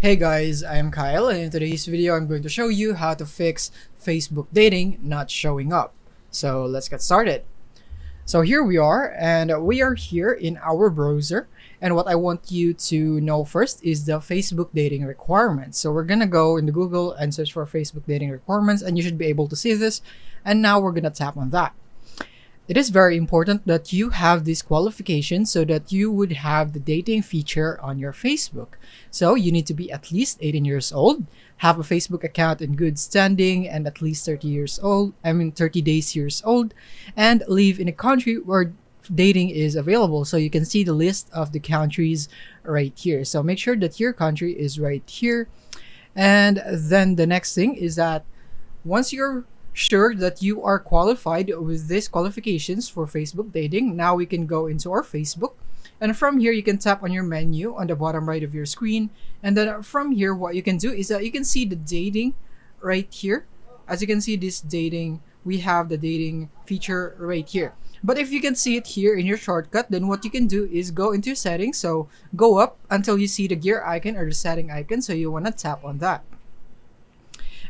Hey guys, I am Kyle, and in today's video I'm going to show you how to fix Facebook dating not showing up. So let's get started. So here we are, and we are here in our browser, and what I want you to know first is the Facebook dating requirements. So we're gonna go into Google and search for Facebook dating requirements, and you should be able to see this, and now we're gonna tap on that. It is very important that you have this qualification so that you would have the dating feature on your Facebook. So you need to be at least 18 years old, have a Facebook account in good standing, and at least 30 days years old, and live in a country where dating is available. So you can see the list of the countries right here. So make sure that your country is right here. And then the next thing is that once you're sure that you are qualified with these qualifications for Facebook dating, now we can go into our Facebook. And from here, you can tap on your menu on the bottom right of your screen. And then from here, what you can do is that you can see the dating right here. As you can see, this dating, we have the dating feature right here. But if you can see it here in your shortcut, then what you can do is go into settings. So go up until you see the gear icon or the setting icon. So you want to tap on that.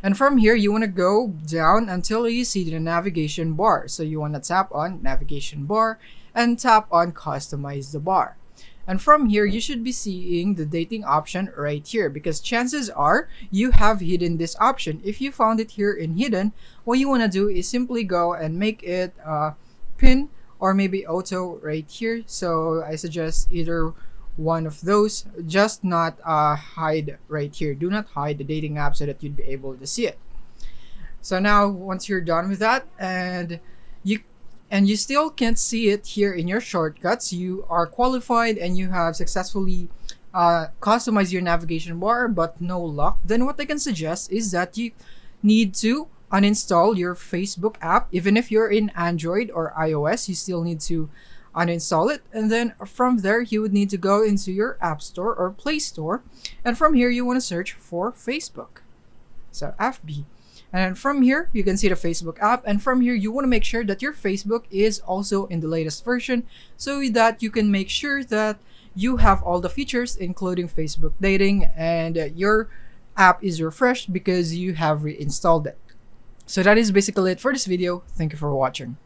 And from here, you want to go down until you see the navigation bar. So you want to tap on navigation bar and tap on customize the bar. And from here, you should be seeing the dating option right here because chances are you have hidden this option. If you found it here in hidden, what you want to do is simply go and make it pin or maybe auto right here. So I suggest either one of those, just not hide right here. Do not hide the dating app so that you'd be able to see it. So now once you're done with that and you still can't see it here in your shortcuts, you are qualified and you have successfully customized your navigation bar but no luck, then what I can suggest is that you need to uninstall your Facebook app. Even if you're in Android or iOS, you still need to uninstall it, and then from there you would need to go into your App Store or Play Store, and from here you want to search for Facebook, so FB, and from here you can see the Facebook app, and from here you want to make sure that your Facebook is also in the latest version so that you can make sure that you have all the features including Facebook dating and your app is refreshed because you have reinstalled it. So that is basically it for this video. Thank you for watching.